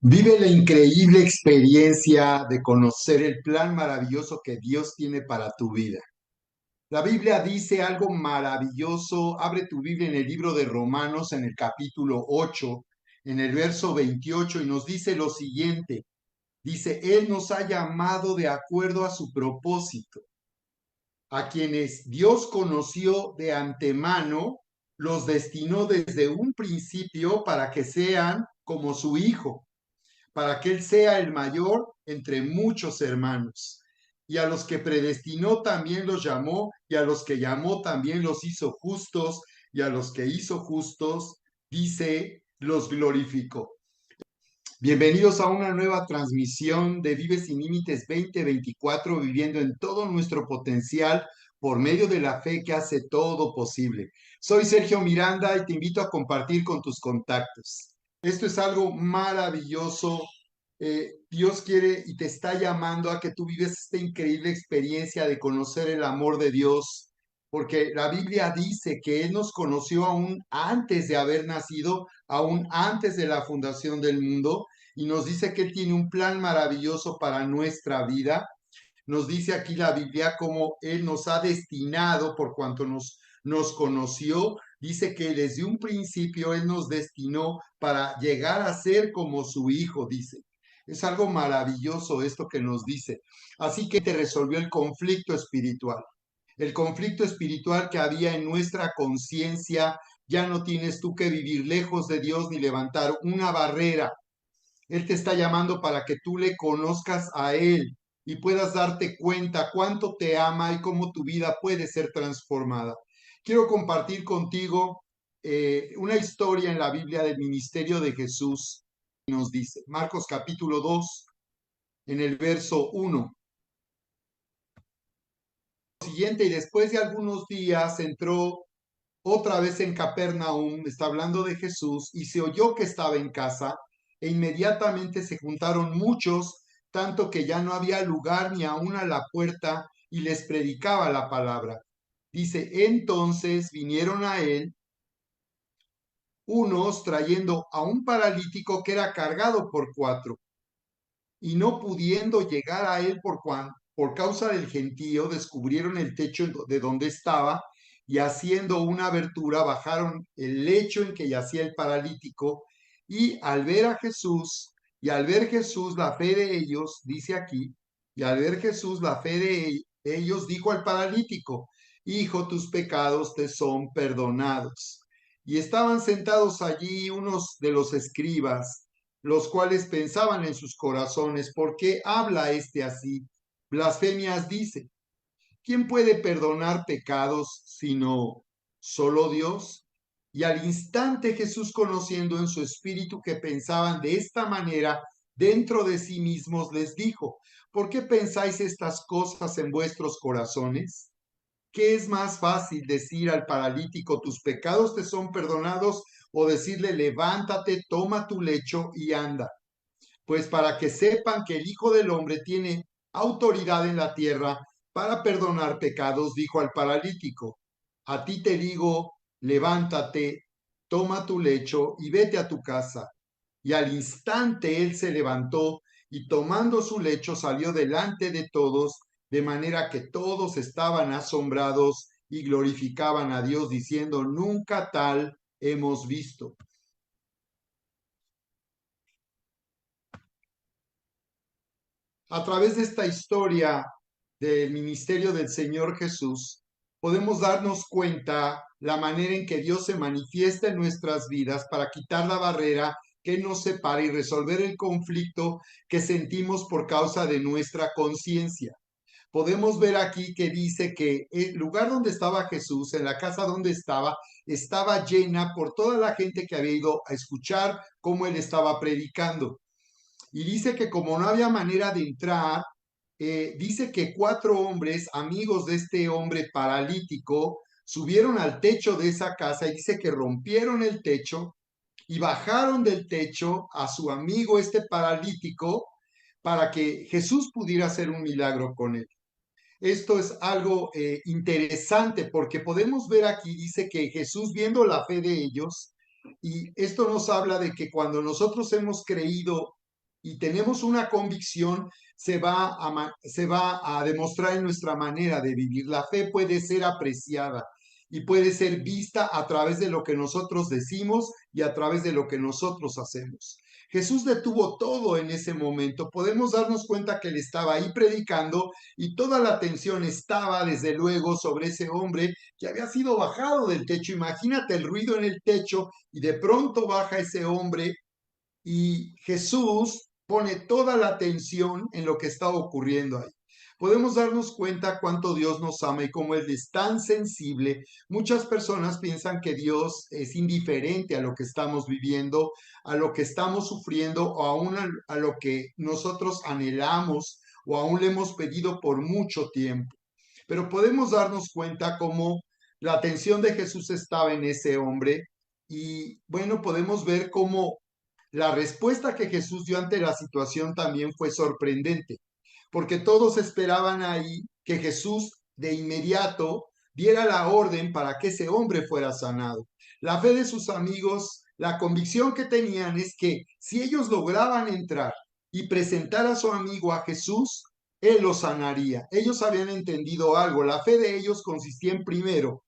Vive la increíble experiencia de conocer el plan maravilloso que Dios tiene para tu vida. La Biblia dice algo maravilloso. Abre tu Biblia en el libro de Romanos, en el capítulo 8, en el verso 28, y nos dice lo siguiente. Dice, Él nos ha llamado de acuerdo a su propósito. A quienes Dios conoció de antemano, los destinó desde un principio para que sean como su Hijo, para que él sea el mayor entre muchos hermanos. Y a los que predestinó también los llamó, y a los que llamó también los hizo justos, y a los que hizo justos, dice, los glorificó. Bienvenidos a una nueva transmisión de Vive Sin Límites 2024, viviendo en todo nuestro potencial por medio de la fe que hace todo posible. Soy Sergio Miranda y te invito a compartir con tus contactos. Esto es algo maravilloso. Dios quiere y te está llamando a que tú vives esta increíble experiencia de conocer el amor de Dios, porque la Biblia dice que Él nos conoció aún antes de haber nacido, aún antes de la fundación del mundo, y nos dice que Él tiene un plan maravilloso para nuestra vida. Nos dice aquí la Biblia cómo Él nos ha destinado por cuanto nos conoció. Dice que desde un principio Él nos destinó para llegar a ser como su Hijo, dice. Es algo maravilloso esto que nos dice. Así que te resolvió el conflicto espiritual. El conflicto espiritual que había en nuestra conciencia. Ya no tienes tú que vivir lejos de Dios ni levantar una barrera. Él te está llamando para que tú le conozcas a Él y puedas darte cuenta cuánto te ama y cómo tu vida puede ser transformada. Quiero compartir contigo una historia en la Biblia del ministerio de Jesús. Nos dice Marcos capítulo 2, en el verso 1. Siguiente, y después de algunos días entró otra vez en Capernaum, está hablando de Jesús, y se oyó que estaba en casa, e inmediatamente se juntaron muchos, tanto que ya no había lugar ni aún a la puerta, y les predicaba la palabra. Dice, entonces vinieron a él unos trayendo a un paralítico que era cargado por cuatro, y no pudiendo llegar a él por causa del gentío, descubrieron el techo de donde estaba, y haciendo una abertura bajaron el lecho en que yacía el paralítico, y al ver a Jesús, y al ver Jesús la fe de ellos, dice aquí, y al ver Jesús la fe de ellos, dijo al paralítico, hijo, tus pecados te son perdonados. Y estaban sentados allí unos de los escribas, los cuales pensaban en sus corazones, ¿por qué habla este así? Blasfemias dice. ¿Quién puede perdonar pecados sino solo Dios? Y al instante Jesús, conociendo en su espíritu que pensaban de esta manera dentro de sí mismos, les dijo, ¿por qué pensáis estas cosas en vuestros corazones? ¿Qué es más fácil decir al paralítico, tus pecados te son perdonados, o decirle, levántate, toma tu lecho y anda? Pues para que sepan que el Hijo del Hombre tiene autoridad en la tierra para perdonar pecados, dijo al paralítico, a ti te digo, levántate, toma tu lecho y vete a tu casa. Y al instante él se levantó y tomando su lecho salió delante de todos, de manera que todos estaban asombrados y glorificaban a Dios, diciendo, nunca tal hemos visto. A través de esta historia del ministerio del Señor Jesús, podemos darnos cuenta la manera en que Dios se manifiesta en nuestras vidas para quitar la barrera que nos separa y resolver el conflicto que sentimos por causa de nuestra conciencia. Podemos ver aquí que dice que el lugar donde estaba Jesús, en la casa donde estaba llena por toda la gente que había ido a escuchar cómo él estaba predicando. Y dice que como no había manera de entrar, dice que cuatro hombres, amigos de este hombre paralítico, subieron al techo de esa casa, y dice que rompieron el techo y bajaron del techo a su amigo este paralítico para que Jesús pudiera hacer un milagro con él. Esto es algo interesante porque podemos ver aquí, dice que Jesús, viendo la fe de ellos, y esto nos habla de que cuando nosotros hemos creído y tenemos una convicción, se va a demostrar en nuestra manera de vivir. La fe puede ser apreciada y puede ser vista a través de lo que nosotros decimos y a través de lo que nosotros hacemos. Jesús detuvo todo en ese momento. Podemos darnos cuenta que él estaba ahí predicando y toda la atención estaba desde luego sobre ese hombre que había sido bajado del techo. Imagínate el ruido en el techo y de pronto baja ese hombre y Jesús pone toda la atención en lo que está ocurriendo ahí. Podemos darnos cuenta cuánto Dios nos ama y cómo Él es tan sensible. Muchas personas piensan que Dios es indiferente a lo que estamos viviendo, a lo que estamos sufriendo o aún a lo que nosotros anhelamos o aún le hemos pedido por mucho tiempo. Pero podemos darnos cuenta cómo la atención de Jesús estaba en ese hombre y bueno, podemos ver cómo la respuesta que Jesús dio ante la situación también fue sorprendente, porque todos esperaban ahí que Jesús de inmediato diera la orden para que ese hombre fuera sanado. La fe de sus amigos, la convicción que tenían es que si ellos lograban entrar y presentar a su amigo a Jesús, él lo sanaría. Ellos habían entendido algo. La fe de ellos consistía en primero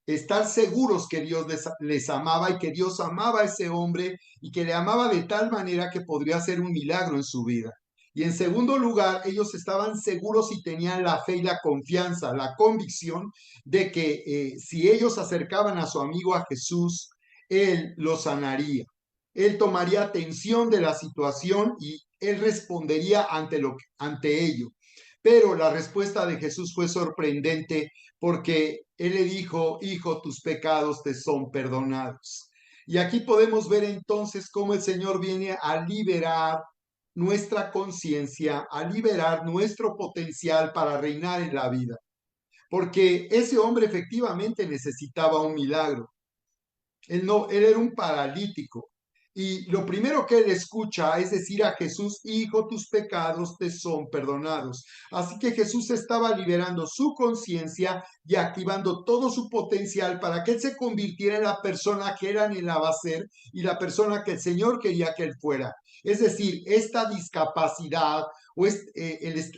estar seguros que Dios les amaba y que Dios amaba a ese hombre y que le amaba de tal manera que podría hacer un milagro en su vida. Y en segundo lugar, ellos estaban seguros y tenían la fe y la confianza, la convicción de que si ellos acercaban a su amigo a Jesús, Él lo sanaría. Él tomaría atención de la situación y Él respondería ante ello. Pero la respuesta de Jesús fue sorprendente porque Él le dijo, hijo, tus pecados te son perdonados. Y aquí podemos ver entonces cómo el Señor viene a liberar nuestra conciencia, a liberar nuestro potencial para reinar en la vida. Porque ese hombre efectivamente necesitaba un milagro. Él no, él era un paralítico. Y lo primero que él escucha es decir a Jesús, hijo, tus pecados te son perdonados. Así que Jesús estaba liberando su conciencia y activando todo su potencial para que él se convirtiera en la persona que él anhelaba ser y la persona que el Señor quería que él fuera. Es decir, esta discapacidad o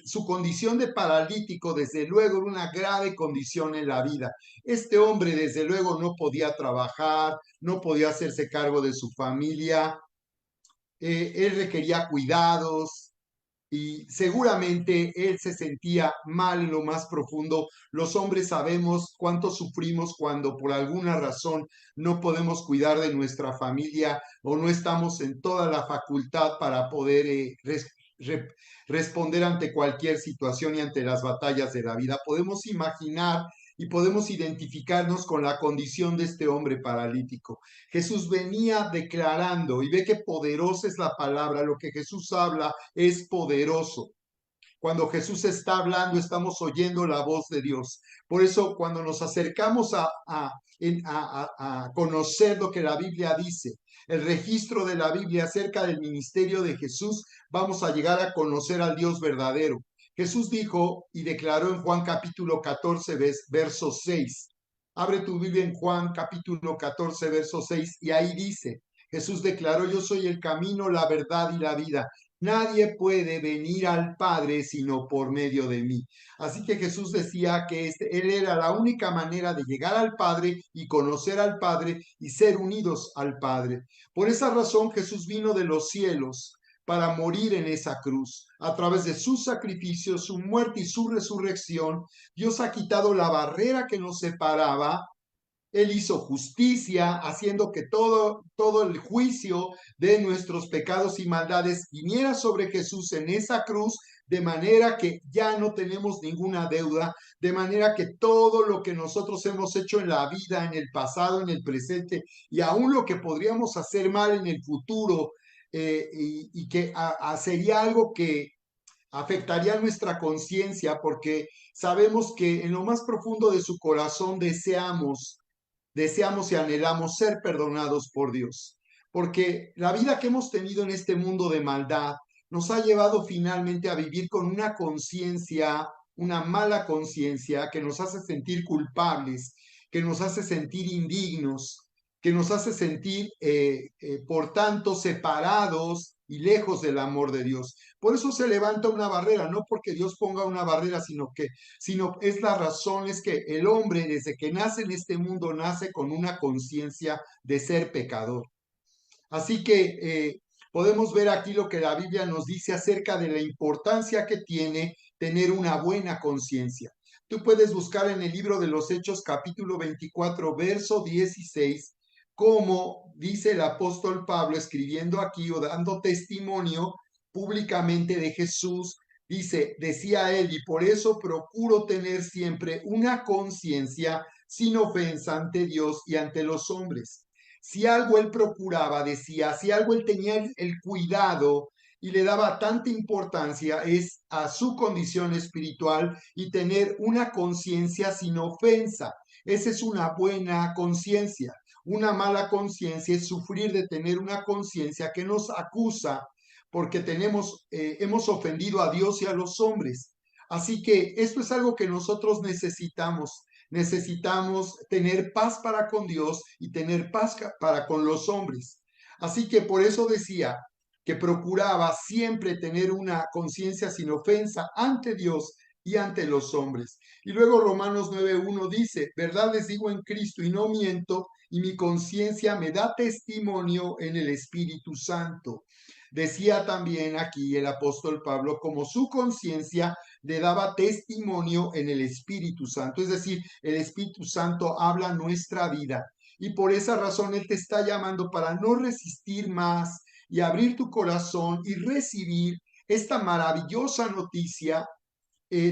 su condición de paralítico, desde luego, era una grave condición en la vida. Este hombre, desde luego, no podía trabajar, no podía hacerse cargo de su familia, él requería cuidados y seguramente él se sentía mal en lo más profundo. Los hombres sabemos cuánto sufrimos cuando por alguna razón no podemos cuidar de nuestra familia o no estamos en toda la facultad para poder re responder ante cualquier situación y ante las batallas de la vida. Podemos imaginar y podemos identificarnos con la condición de este hombre paralítico. Jesús venía declarando, y ve qué poderosa es la palabra, lo que Jesús habla es poderoso. Cuando Jesús está hablando, estamos oyendo la voz de Dios. Por eso, cuando nos acercamos a conocer lo que la Biblia dice, el registro de la Biblia acerca del ministerio de Jesús, vamos a llegar a conocer al Dios verdadero. Jesús dijo y declaró en Juan capítulo 14, verso 6. Abre tu Biblia en Juan capítulo 14, verso 6, y ahí dice, Jesús declaró, yo soy el camino, la verdad y la vida. Nadie puede venir al Padre sino por medio de mí. Así que Jesús decía que Él era la única manera de llegar al Padre y conocer al Padre y ser unidos al Padre. Por esa razón Jesús vino de los cielos para morir en esa cruz. A través de su sacrificio, su muerte y su resurrección, Dios ha quitado la barrera que nos separaba. Él hizo justicia, haciendo que todo el juicio de nuestros pecados y maldades viniera sobre Jesús en esa cruz, de manera que ya no tenemos ninguna deuda, de manera que todo lo que nosotros hemos hecho en la vida, en el pasado, en el presente, y aún lo que podríamos hacer mal en el futuro, y que sería algo que afectaría nuestra conciencia, porque sabemos que en lo más profundo de su corazón deseamos y anhelamos ser perdonados por Dios, porque la vida que hemos tenido en este mundo de maldad nos ha llevado finalmente a vivir con una conciencia, una mala conciencia que nos hace sentir culpables, que nos hace sentir indignos, que nos hace sentir, por tanto, separados y lejos del amor de Dios. Por eso se levanta una barrera, no porque Dios ponga una barrera, sino es la razón, es que el hombre desde que nace en este mundo nace con una conciencia de ser pecador. Así que podemos ver aquí lo que la Biblia nos dice acerca de la importancia que tiene tener una buena conciencia. Tú puedes buscar en el libro de los Hechos capítulo 24, verso 16, cómo dice el apóstol Pablo escribiendo aquí o dando testimonio públicamente de Jesús. Dice, decía él, y por eso procuro tener siempre una conciencia sin ofensa ante Dios y ante los hombres. Si algo él procuraba, decía, si algo él tenía el cuidado y le daba tanta importancia es a su condición espiritual y tener una conciencia sin ofensa. Esa es una buena conciencia. Una mala conciencia es sufrir de tener una conciencia que nos acusa porque hemos ofendido a Dios y a los hombres. Así que esto es algo que nosotros necesitamos. Necesitamos tener paz para con Dios y tener paz para con los hombres. Así que por eso decía que procuraba siempre tener una conciencia sin ofensa ante Dios y ante los hombres. Y luego Romanos 9:1 dice, verdad les digo en Cristo y no miento, y mi conciencia me da testimonio en el Espíritu Santo. Decía también aquí el apóstol Pablo, como su conciencia le daba testimonio en el Espíritu Santo. Es decir, el Espíritu Santo habla nuestra vida. Y por esa razón Él te está llamando para no resistir más y abrir tu corazón y recibir esta maravillosa noticia,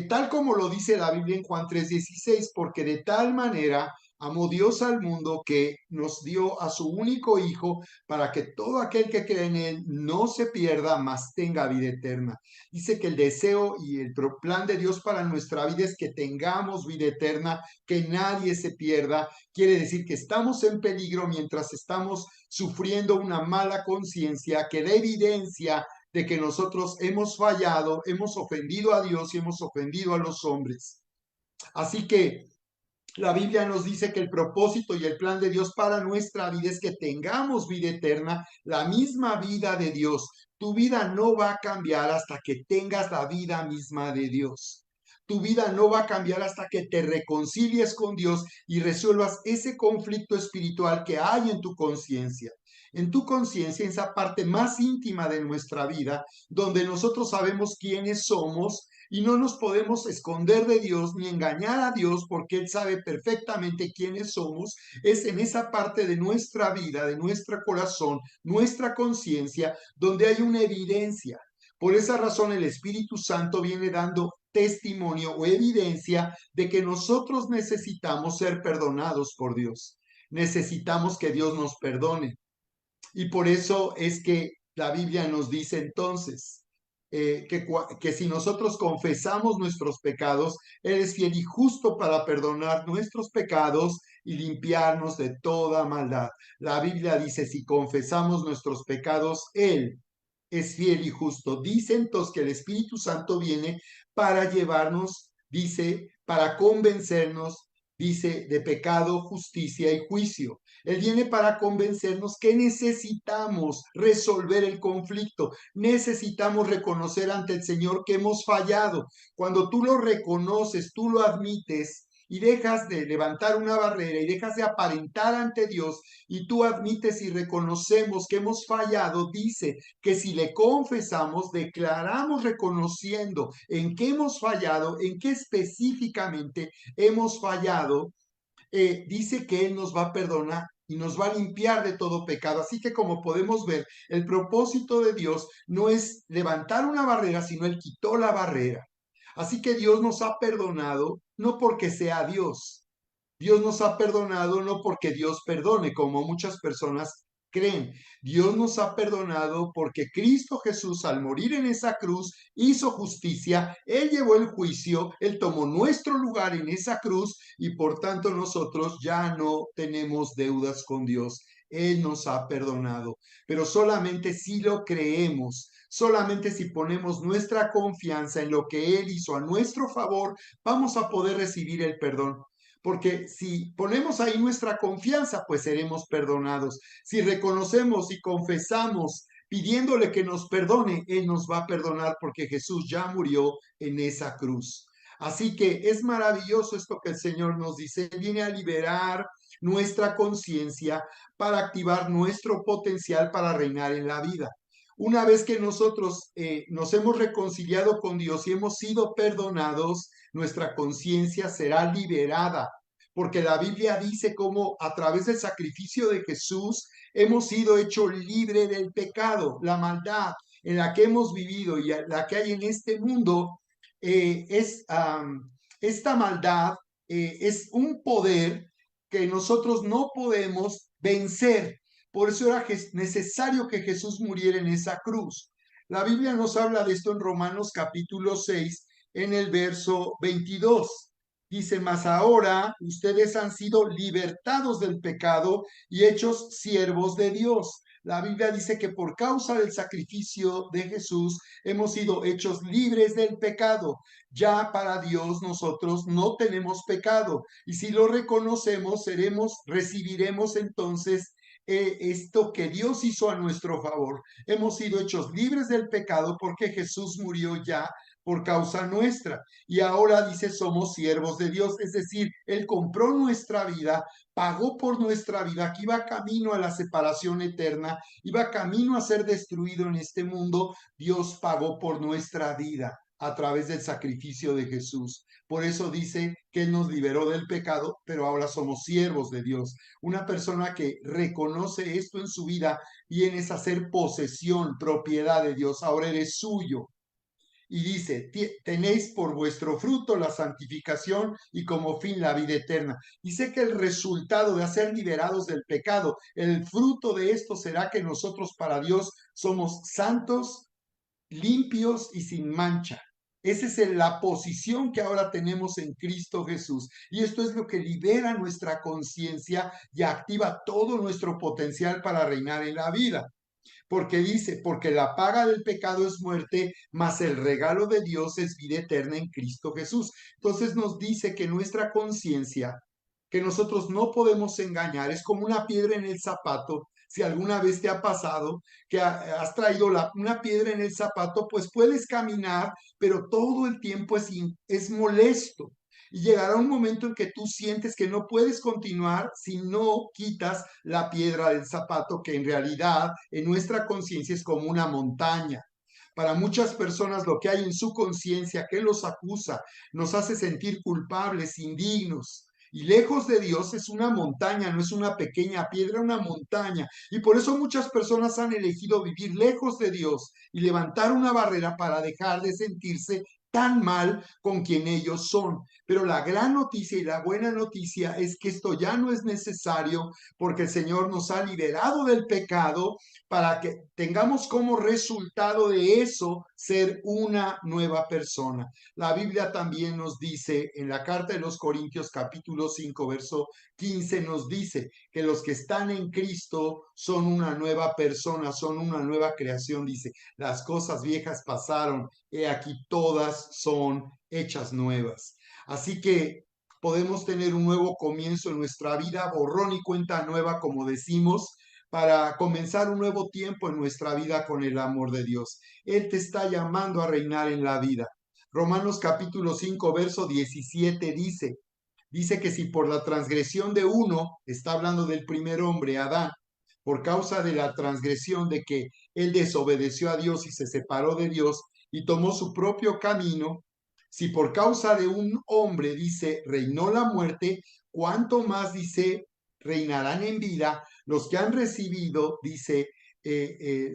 tal como lo dice la Biblia en Juan 3:16, porque de tal manera amó Dios al mundo que nos dio a su único Hijo para que todo aquel que cree en Él no se pierda, mas tenga vida eterna. Dice que el deseo y el plan de Dios para nuestra vida es que tengamos vida eterna, que nadie se pierda. Quiere decir que estamos en peligro mientras estamos sufriendo una mala conciencia que da evidencia de que nosotros hemos fallado, hemos ofendido a Dios y hemos ofendido a los hombres. Así que la Biblia nos dice que el propósito y el plan de Dios para nuestra vida es que tengamos vida eterna, la misma vida de Dios. Tu vida no va a cambiar hasta que tengas la vida misma de Dios. Tu vida no va a cambiar hasta que te reconcilies con Dios y resuelvas ese conflicto espiritual que hay en tu conciencia. En tu conciencia, en esa parte más íntima de nuestra vida, donde nosotros sabemos quiénes somos y no nos podemos esconder de Dios ni engañar a Dios porque Él sabe perfectamente quiénes somos. Es en esa parte de nuestra vida, de nuestro corazón, nuestra conciencia, donde hay una evidencia. Por esa razón el Espíritu Santo viene dando testimonio o evidencia de que nosotros necesitamos ser perdonados por Dios. Necesitamos que Dios nos perdone. Y por eso es que la Biblia nos dice entonces que si nosotros confesamos nuestros pecados, Él es fiel y justo para perdonar nuestros pecados y limpiarnos de toda maldad. La Biblia dice, si confesamos nuestros pecados, Él es fiel y justo. Dice entonces que el Espíritu Santo viene para llevarnos, dice, para convencernos, dice, de pecado, justicia y juicio. Él viene para convencernos que necesitamos resolver el conflicto, necesitamos reconocer ante el Señor que hemos fallado. Cuando tú lo reconoces, tú lo admites y dejas de levantar una barrera y dejas de aparentar ante Dios y tú admites y reconocemos que hemos fallado, dice que si le confesamos, declaramos reconociendo en qué hemos fallado, en qué específicamente hemos fallado, dice que Él nos va a perdonar y nos va a limpiar de todo pecado. Así que como podemos ver, el propósito de Dios no es levantar una barrera, sino Él quitó la barrera. Así que Dios nos ha perdonado, no porque sea Dios. Dios nos ha perdonado no porque Dios perdone, como muchas personas creen. Dios nos ha perdonado porque Cristo Jesús, al morir en esa cruz, hizo justicia. Él llevó el juicio, Él tomó nuestro lugar en esa cruz y por tanto nosotros ya no tenemos deudas con Dios. Él nos ha perdonado, pero solamente si lo creemos. Solamente si ponemos nuestra confianza en lo que Él hizo a nuestro favor, vamos a poder recibir el perdón. Porque si ponemos ahí nuestra confianza, pues seremos perdonados. Si reconocemos y confesamos pidiéndole que nos perdone. Él nos va a perdonar porque Jesús ya murió en esa cruz. Así que es maravilloso esto que el Señor nos dice. Él viene a liberar nuestra conciencia para activar nuestro potencial para reinar en la vida. Una vez que nosotros nos hemos reconciliado con Dios y hemos sido perdonados, nuestra conciencia será liberada, porque la Biblia dice cómo a través del sacrificio de Jesús hemos sido hechos libres del pecado, la maldad en la que hemos vivido y la que hay en este mundo. Esta maldad es un poder que nosotros no podemos vencer. Por eso era necesario que Jesús muriera en esa cruz. La Biblia nos habla de esto en Romanos capítulo 6, en el verso 22. Dice, mas ahora ustedes han sido libertados del pecado y hechos siervos de Dios. La Biblia dice que por causa del sacrificio de Jesús hemos sido hechos libres del pecado. Ya para Dios nosotros no tenemos pecado y si lo reconocemos recibiremos entonces esto que Dios hizo a nuestro favor. Hemos sido hechos libres del pecado porque Jesús murió ya por causa nuestra. Y ahora dice, somos siervos de Dios, es decir, Él compró nuestra vida, pagó por nuestra vida, que iba camino a la separación eterna, iba camino a ser destruido en este mundo. Dios pagó por nuestra vida a través del sacrificio de Jesús. Por eso dice que Él nos liberó del pecado, pero ahora somos siervos de Dios. Una persona que reconoce esto en su vida viene a ser posesión, propiedad de Dios. Ahora eres suyo. Y dice, tenéis por vuestro fruto la santificación y como fin la vida eterna. Y sé que el resultado de ser liberados del pecado, el fruto de esto será que nosotros para Dios somos santos, limpios y sin mancha. Esa es la posición que ahora tenemos en Cristo Jesús. Y esto es lo que libera nuestra conciencia y activa todo nuestro potencial para reinar en la vida. Porque dice, porque la paga del pecado es muerte, mas el regalo de Dios es vida eterna en Cristo Jesús. Entonces nos dice que nuestra conciencia, que nosotros no podemos engañar, es como una piedra en el zapato. Si alguna vez te ha pasado que has traído una piedra en el zapato, pues puedes caminar, pero todo el tiempo es molesto. Y llegará un momento en que tú sientes que no puedes continuar si no quitas la piedra del zapato, que en realidad en nuestra conciencia es como una montaña. Para muchas personas lo que hay en su conciencia que los acusa nos hace sentir culpables, indignos. Y lejos de Dios es una montaña, no es una pequeña piedra, una montaña. Y por eso muchas personas han elegido vivir lejos de Dios y levantar una barrera para dejar de sentirse tan mal con quien ellos son. Pero la gran noticia y la buena noticia es que esto ya no es necesario porque el Señor nos ha liberado del pecado para que tengamos como resultado de eso ser una nueva persona. La Biblia también nos dice en la carta de los Corintios capítulo 5 verso 15 nos dice que los que están en Cristo son una nueva persona, son una nueva creación. Dice, las cosas viejas pasaron, he aquí todas son hechas nuevas. Así que podemos tener un nuevo comienzo en nuestra vida, borrón y cuenta nueva, como decimos, para comenzar un nuevo tiempo en nuestra vida con el amor de Dios. Él te está llamando a reinar en la vida. Romanos capítulo 5, verso 17 dice que si por la transgresión de uno, está hablando del primer hombre, Adán, por causa de la transgresión de que él desobedeció a Dios y se separó de Dios y tomó su propio camino, si por causa de un hombre, dice, reinó la muerte, ¿cuánto más, dice, reinarán en vida los que han recibido, dice,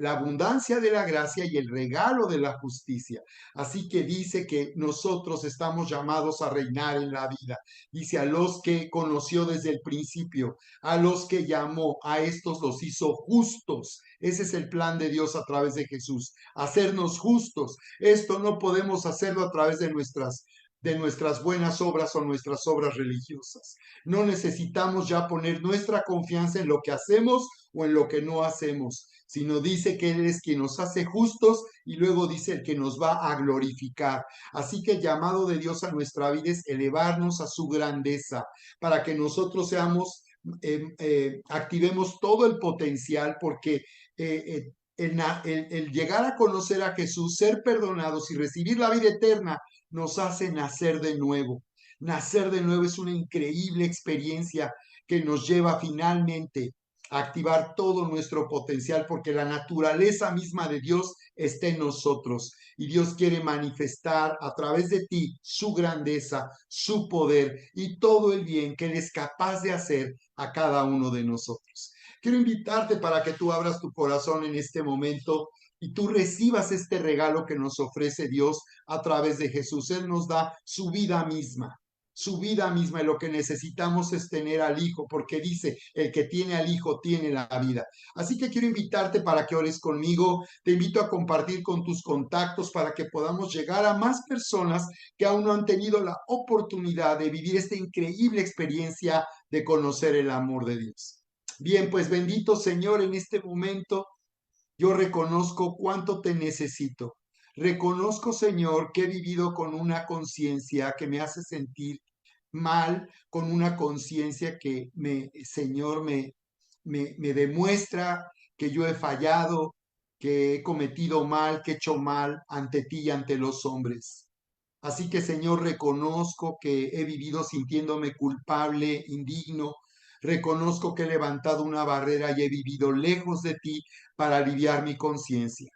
la abundancia de la gracia y el regalo de la justicia? Así que dice que nosotros estamos llamados a reinar en la vida. Dice, a los que conoció desde el principio, a los que llamó, a estos los hizo justos. Ese es el plan de Dios a través de Jesús, hacernos justos. Esto no podemos hacerlo a través de nuestras buenas obras o nuestras obras religiosas. No necesitamos ya poner nuestra confianza en lo que hacemos o en lo que no hacemos, sino dice que Él es quien nos hace justos y luego dice el que nos va a glorificar. Así que el llamado de Dios a nuestra vida es elevarnos a su grandeza para que nosotros activemos todo el potencial porque el llegar a conocer a Jesús, ser perdonados y recibir la vida eterna, nos hace nacer de nuevo. Nacer de nuevo es una increíble experiencia que nos lleva finalmente a activar todo nuestro potencial, porque la naturaleza misma de Dios está en nosotros y Dios quiere manifestar a través de ti su grandeza, su poder y todo el bien que Él es capaz de hacer a cada uno de nosotros. Quiero invitarte para que tú abras tu corazón en este momento y tú recibas este regalo que nos ofrece Dios a través de Jesús. Él nos da su vida misma, y lo que necesitamos es tener al Hijo, porque dice, el que tiene al Hijo tiene la vida. Así que quiero invitarte para que ores conmigo, te invito a compartir con tus contactos para que podamos llegar a más personas que aún no han tenido la oportunidad de vivir esta increíble experiencia de conocer el amor de Dios. Bien, pues bendito Señor, en este momento yo reconozco cuánto te necesito. Reconozco, Señor, que he vivido con una conciencia que me hace sentir mal, con una conciencia que Señor, me demuestra que yo he fallado, que he cometido mal, que he hecho mal ante ti y ante los hombres. Así que, Señor, reconozco que he vivido sintiéndome culpable, indigno. Reconozco que he levantado una barrera y he vivido lejos de ti para aliviar mi conciencia.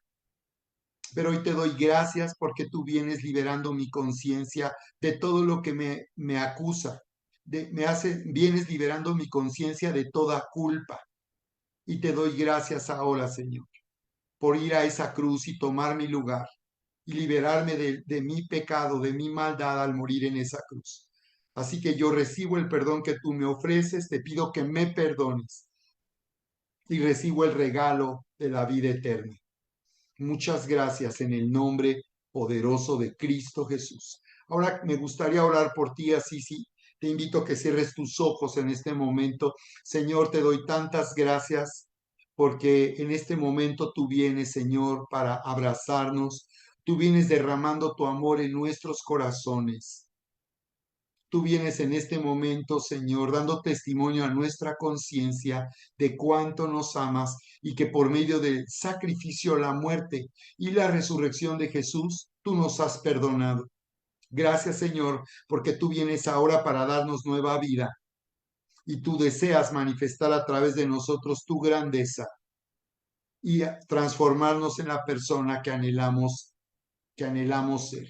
Pero hoy te doy gracias porque tú vienes liberando mi conciencia de todo lo que me acusa. Vienes liberando mi conciencia de toda culpa. Y te doy gracias ahora, Señor, por ir a esa cruz y tomar mi lugar y liberarme de mi pecado, de mi maldad al morir en esa cruz. Así que yo recibo el perdón que tú me ofreces, te pido que me perdones y recibo el regalo de la vida eterna. Muchas gracias en el nombre poderoso de Cristo Jesús. Ahora me gustaría orar por ti, así sí. Te invito a que cierres tus ojos en este momento. Señor, te doy tantas gracias porque en este momento tú vienes, Señor, para abrazarnos. Tú vienes derramando tu amor en nuestros corazones. Tú vienes en este momento, Señor, dando testimonio a nuestra conciencia de cuánto nos amas y que por medio del sacrificio, la muerte y la resurrección de Jesús, tú nos has perdonado. Gracias, Señor, porque tú vienes ahora para darnos nueva vida y tú deseas manifestar a través de nosotros tu grandeza y transformarnos en la persona que anhelamos ser.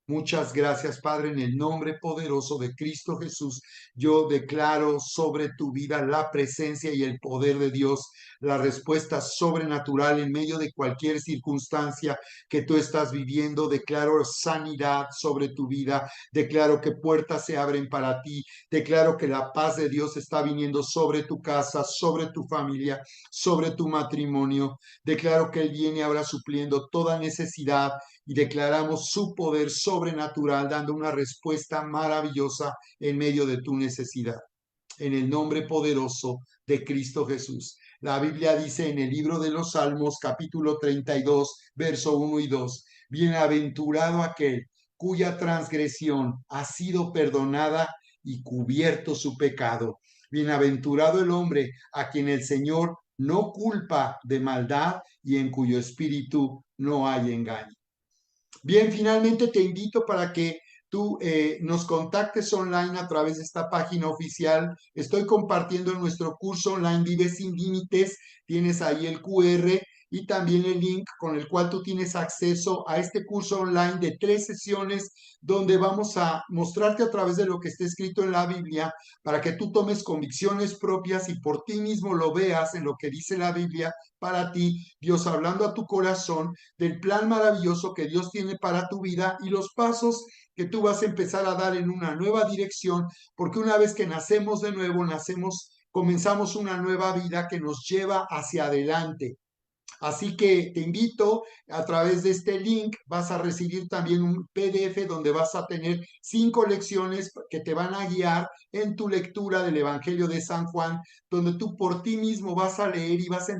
Muchas gracias, Padre, en el nombre poderoso de Cristo Jesús. Yo declaro sobre tu vida la presencia y el poder de Dios, la respuesta sobrenatural en medio de cualquier circunstancia que tú estás viviendo. Declaro sanidad sobre tu vida. Declaro que puertas se abren para ti. Declaro que la paz de Dios está viniendo sobre tu casa, sobre tu familia, sobre tu matrimonio. Declaro que Él viene ahora supliendo toda necesidad y declaramos su poder sobrenatural, dando una respuesta maravillosa en medio de tu necesidad. En el nombre poderoso de Cristo Jesús. La Biblia dice en el libro de los Salmos, capítulo 32, verso 1 y 2, bienaventurado aquel cuya transgresión ha sido perdonada y cubierto su pecado. Bienaventurado el hombre a quien el Señor no culpa de maldad y en cuyo espíritu no hay engaño. Bien, finalmente te invito para que tú nos contactes online a través de esta página oficial. Estoy compartiendo nuestro curso online Vive sin Límites. Tienes ahí el QR y también el link con el cual tú tienes acceso a este curso online de 3 sesiones donde vamos a mostrarte a través de lo que está escrito en la Biblia para que tú tomes convicciones propias y por ti mismo lo veas en lo que dice la Biblia para ti, Dios hablando a tu corazón del plan maravilloso que Dios tiene para tu vida y los pasos que tú vas a empezar a dar en una nueva dirección, porque una vez que nacemos de nuevo, comenzamos una nueva vida que nos lleva hacia adelante. Así que te invito a través de este link, vas a recibir también un PDF donde vas a tener 5 lecciones que te van a guiar en tu lectura del Evangelio de San Juan, donde tú por ti mismo vas a leer y vas a